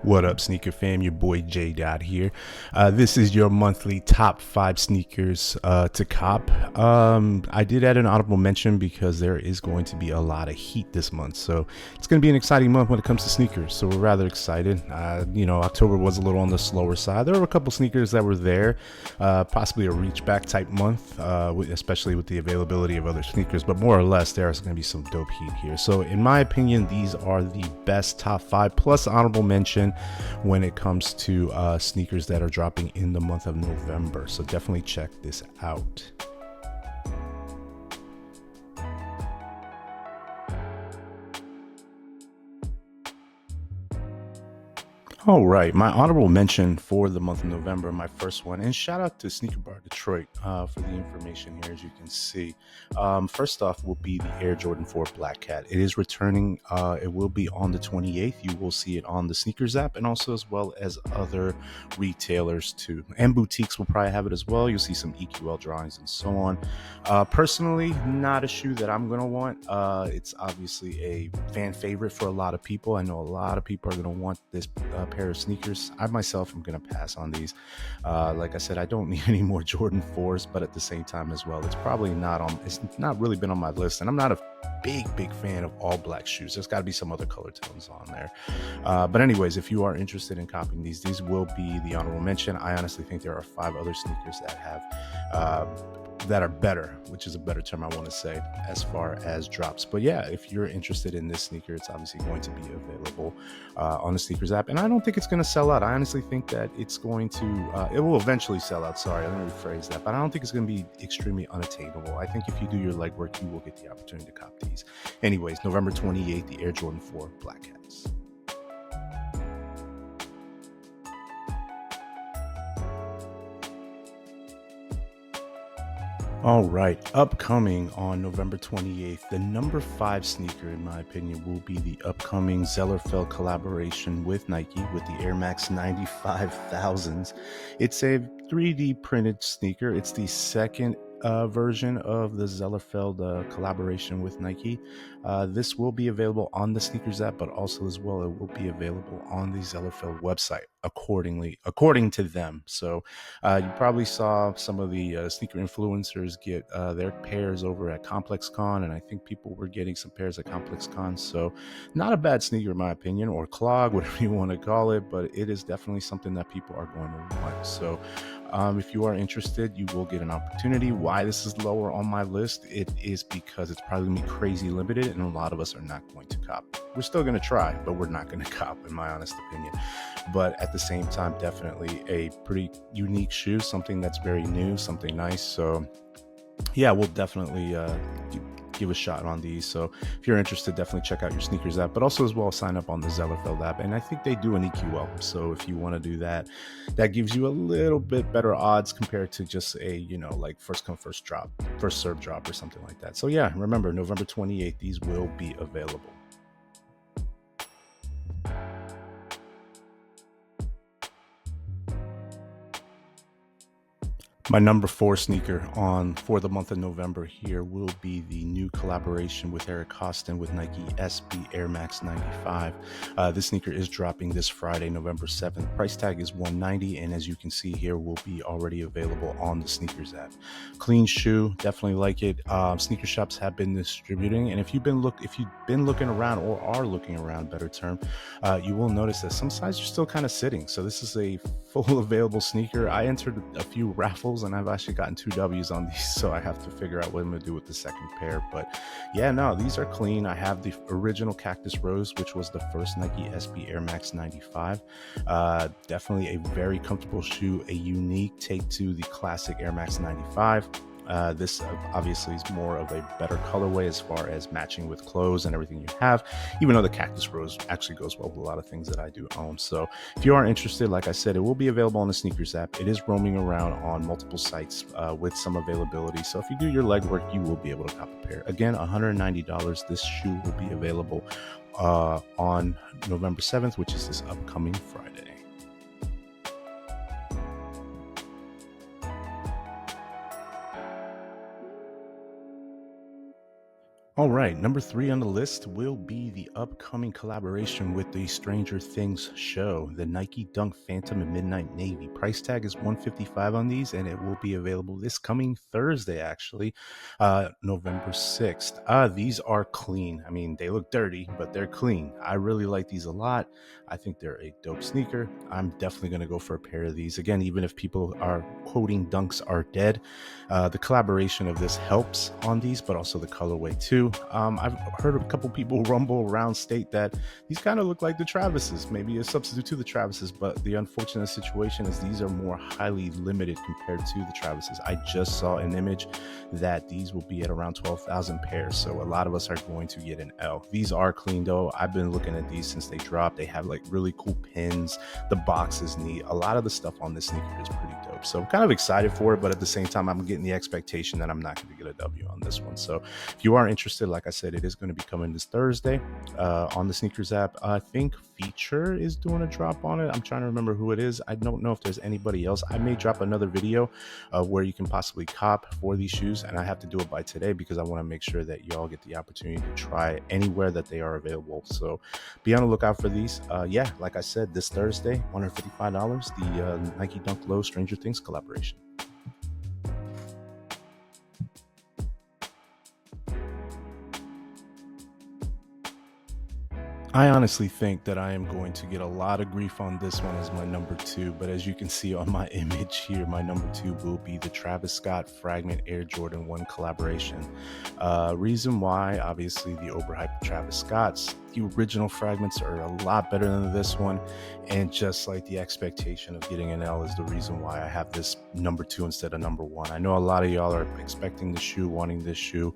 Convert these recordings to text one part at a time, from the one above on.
What up, sneaker fam? Your boy J Dot here. This is your monthly top 5 sneakers to cop. I did add an honorable mention because there is going to be a lot of heat this month, so it's going to be an exciting month when it comes to sneakers. So we're rather excited. October was a little on the slower side. There were a couple sneakers that were there, possibly a reach back type month, especially with the availability of other sneakers. But more or less, there's going to be some dope heat here. So in my opinion, these are the best top 5 plus honorable mention when it comes to sneakers that are dropping in the month of November. So definitely check this out. All right, my honorable mention for the month of November, my first one, and shout out to Sneaker Bar Detroit for the information here, as you can see. First off will be the Air Jordan 4 Black Cat. It is returning. It will be on the 28th. You will see it on the Sneakers app and also as well as other retailers too. And boutiques will probably have it as well. You'll see some EQL drawings and so on. Personally, not a shoe that I'm going to want. It's obviously a fan favorite for a lot of people. I know a lot of people are going to want this pair of sneakers. I myself am going to pass on these. Like I said, I don't need any more Jordan 4s, but at the same time as well, it's not really been on my list, and I'm not a big fan of all black shoes. There's got to be some other color tones on there. But anyways, if you are interested in copying these will be the honorable mention. I honestly think there are 5 other sneakers that have that are better, which is a better term I want to say, as far as drops. But yeah, if you're interested in this sneaker, it's obviously going to be available on the Sneakers app, and I don't think it's going to sell out. I honestly think that it will eventually sell out. Sorry, let me rephrase that. But I don't think it's going to be extremely unattainable. I think if you do your legwork, you will get the opportunity to cop these. Anyways, November 28th, the Air Jordan 4 Black Cats. All right, upcoming on November 28th, the number 5 sneaker, in my opinion, will be the upcoming Zellerfeld collaboration with Nike with the Air Max 95,000s. It's a 3D printed sneaker. It's the second version of the Zellerfeld collaboration with Nike. This will be available on the Sneakers app, but also as well, it will be available on the Zellerfeld website according to them. So you probably saw some of the sneaker influencers get their pairs over at Complex Con, and I think people were getting some pairs at Complex Con. So not a bad sneaker in my opinion, or clog, whatever you want to call it, but it is definitely something that people are going to want. So if you are interested, you will get an opportunity. Why this is lower on my list, it is because it's probably going to be crazy limited, and a lot of us are not going to cop. We're still going to try, but we're not going to cop, in my honest opinion. But at the same time, definitely a pretty unique shoe, something that's very new, something nice. So yeah, we'll definitely give a shot on these. So if you're interested, definitely check out your Sneakers app, but also as well sign up on the Zellerfeld app. And I think they do an EQL. So if you want to do that, that gives you a little bit better odds compared to just a, like first come, first serve drop or something like that. So yeah, remember November 28th, these will be available. My number 4 sneaker for the month of November here will be the new collaboration with Eric Costin with Nike SB Air Max 95. This sneaker is dropping this Friday, November 7th. Price tag is $190, and as you can see here, will be already available on the Sneakers app. Clean shoe, definitely like it. Sneaker shops have been distributing, and if you've been looking around, or are looking around, better term, you will notice that some sizes are still kind of sitting. So this is a full available sneaker. I entered a few raffles, and I've actually gotten 2 W's on these, so I have to figure out what I'm going to do with the second pair. But yeah, no, these are clean. I have the original Cactus Rose, which was the first Nike SB Air Max 95. Definitely a very comfortable shoe, a unique take to the classic Air Max 95. This obviously is more of a better colorway as far as matching with clothes and everything you have, even though the Cactus Rose actually goes well with a lot of things that I do own. So if you are interested, like I said, it will be available on the Sneakers app. It is roaming around on multiple sites with some availability. So if you do your legwork, you will be able to cop a pair. Again, $190. This shoe will be available on November 7th, which is this upcoming Friday. All right, number 3 on the list will be the upcoming collaboration with the Stranger Things show, the Nike Dunk Phantom and Midnight Navy. Price tag is $155 on these, and it will be available this coming Thursday, actually, November 6th. These are clean. I mean, they look dirty, but they're clean. I really like these a lot. I think they're a dope sneaker. I'm definitely going to go for a pair of these. Again, even if people are quoting dunks are dead, the collaboration of this helps on these, but also the colorway too. I've heard a couple people rumble around state that these kind of look like the Travises, maybe a substitute to the Travises, but the unfortunate situation is these are more highly limited compared to the Travises. I just saw an image that these will be at around 12,000 pairs, so a lot of us are going to get an L. These are clean though. I've been looking at these since they dropped. They have like really cool pins. The box is neat. A lot of the stuff on this sneaker is pretty dope, so I'm kind of excited for it, but at the same time I'm getting the expectation that I'm not going to get a W on this one. So if you are interested, like I said, it is going to be coming this Thursday on the sneakers app. I think Feature is doing a drop on it. I'm trying to remember who it is. I don't know if there's anybody else. I may drop another video where you can possibly cop for these shoes, and I have to do it by today because I want to make sure that y'all get the opportunity to try anywhere that they are available. So be on the lookout for these. Yeah, like I said, this Thursday, $155, the Nike Dunk Low Stranger Things collaboration. I honestly think that I am going to get a lot of grief on this one as my number 2, but as you can see on my image here, my number 2 will be the Travis Scott Fragment Air Jordan 1 collaboration. Reason why, obviously, the overhyped Travis Scotts, the original fragments are a lot better than this one, and just like the expectation of getting an L is the reason why I have this number 2 instead of number 1. I know a lot of y'all are expecting the shoe, wanting this shoe.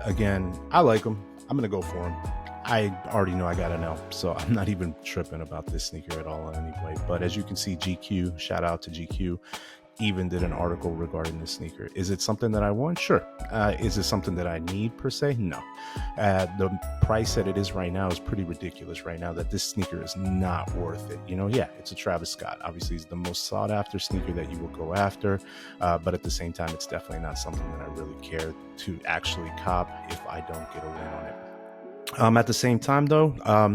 Again, I like them. I'm going to go for them. I already know I got an L, so I'm not even tripping about this sneaker at all anyway. But as you can see, GQ, shout out to GQ, even did an article regarding this sneaker. Is it something that I want? Sure. Is it something that I need per se? No. The price that it is right now is pretty ridiculous right now, that this sneaker is not worth it. You know, yeah, it's a Travis Scott. Obviously, it's the most sought after sneaker that you will go after. But at the same time, it's definitely not something that I really care to actually cop if I don't get a win on it. At the same time, though,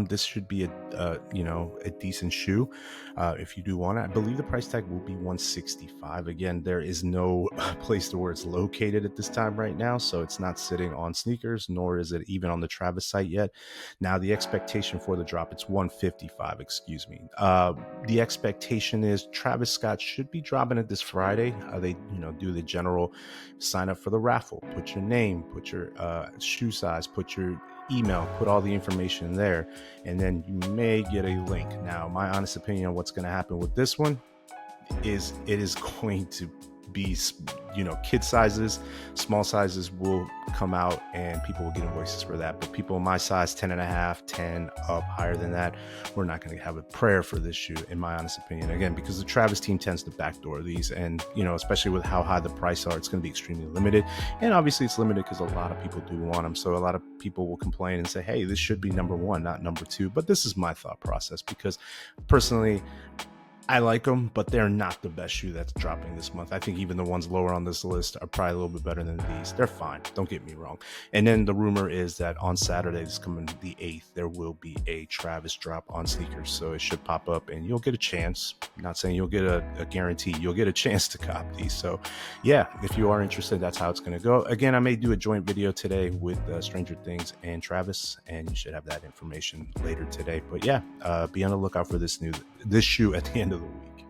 this should be a decent shoe if you do want it. I believe the price tag will be $165. Again, there is no place to where it's located at this time right now, so it's not sitting on sneakers, nor is it even on the Travis site yet. Now, the expectation for the drop, it's $155. Excuse me. The expectation is Travis Scott should be dropping it this Friday. They do the general sign up for the raffle. Put your name, put your shoe size, put your email, put all the information there, and then you may get a link. Now, my honest opinion on what's going to happen with this one is it is going to be, kid sizes, small sizes will come out and people will get invoices for that. But people my size, 10 and a half, 10 up, higher than that, we're not going to have a prayer for this shoe, in my honest opinion. Again, because the Travis team tends to backdoor these, and, especially with how high the price are, it's going to be extremely limited. And obviously it's limited because a lot of people do want them. So a lot of people will complain and say, hey, this should be number 1, not number 2. But this is my thought process, because personally, I like them, but they're not the best shoe that's dropping this month. I think even the ones lower on this list are probably a little bit better than these. They're fine. Don't get me wrong. And then the rumor is that on Saturday, this coming the 8th, there will be a Travis drop on sneakers. So it should pop up and you'll get a chance. I'm not saying you'll get a guarantee. You'll get a chance to cop these. So yeah, if you are interested, that's how it's going to go. Again, I may do a joint video today with Stranger Things and Travis, and you should have that information later today. But yeah, be on the lookout for this shoe at the end of the week.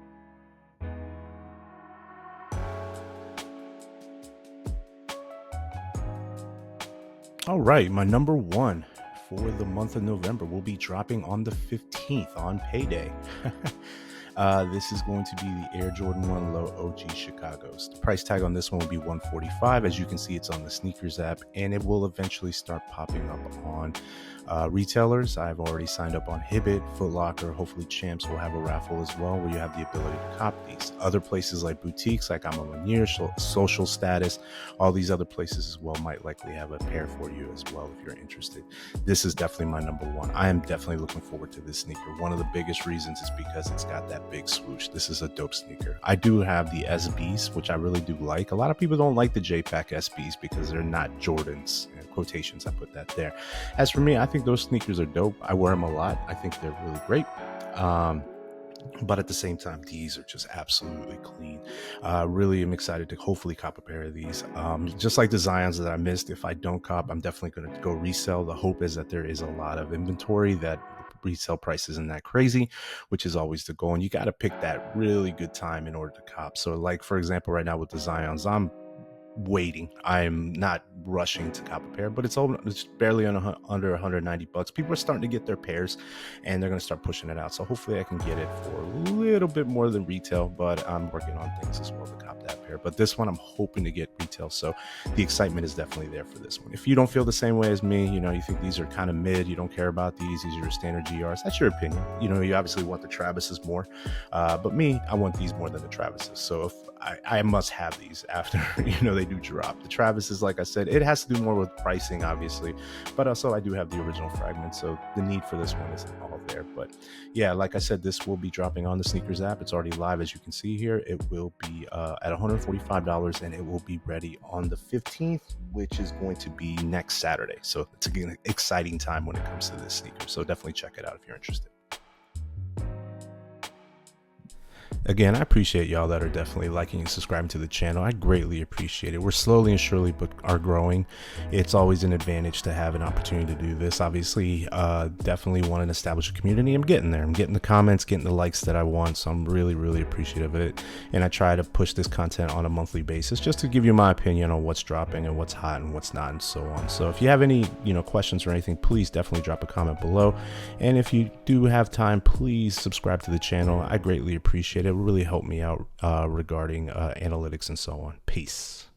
All right, my number 1 for the month of November will be dropping on the 15th on payday. This is going to be the Air Jordan 1 Low OG Chicago's. The price tag on this one will be $145. As you can see, it's on the sneakers app, and it will eventually start popping up on retailers. I've already signed up on Hibbett, Foot Locker. Hopefully Champs will have a raffle as well, where you have the ability to cop these. Other places like boutiques like I'm a Lanier, Social Status, all these other places as well might likely have a pair for you as well if you're interested. This is definitely my number 1. I am definitely looking forward to this sneaker. One of the biggest reasons is because it's got that big swoosh. This is a dope sneaker. I do have the SBs, which I really do like. A lot of people don't like the JPack SBs because they're not Jordans, quotations, I put that there. As for me, I think those sneakers are dope. I wear them a lot. I think they're really great. But at the same time, these are just absolutely clean. Really am excited to hopefully cop a pair of these. Just like the Zions that I missed, if I don't cop, I'm definitely going to go resell. The hope is that there is a lot of inventory, that resale price isn't that crazy, which is always the goal. And you got to pick that really good time in order to cop. So like, for example, right now with the Zions, I'm waiting. I'm not rushing to cop a pair, but it's barely under $190. People are starting to get their pairs, and they're going to start pushing it out. So hopefully I can get it for a little bit more than retail, but I'm working on things as well to cop that pair. But this one I'm hoping to get retail, so the excitement is definitely there for this one. If you don't feel the same way as me, you think these are kind of mid, you don't care about these are your standard GRs, that's your opinion. You obviously want the Travises more, but me, I want these more than the Travises. So if I must have these after they do drop. The Travises, like I said, it has to do more with pricing, obviously, but also I do have the original fragments, so the need for this one isn't all there. But yeah, like I said, this will be dropping on the Sneakers app. It's already live, as you can see here. It will be at $145, and it will be ready on the 15th, which is going to be next Saturday. So it's an exciting time when it comes to this sneaker, so definitely check it out if you're interested. Again, I appreciate y'all that are definitely liking and subscribing to the channel. I greatly appreciate it. We're slowly and surely but are growing. It's always an advantage to have an opportunity to do this. Obviously, definitely want to establish a community. I'm getting there. I'm getting the comments, getting the likes that I want. So I'm really, really appreciative of it. And I try to push this content on a monthly basis just to give you my opinion on what's dropping and what's hot and what's not and so on. So if you have any, questions or anything, please definitely drop a comment below. And if you do have time, please subscribe to the channel. I greatly appreciate it. It will really help me out regarding analytics and so on. Peace.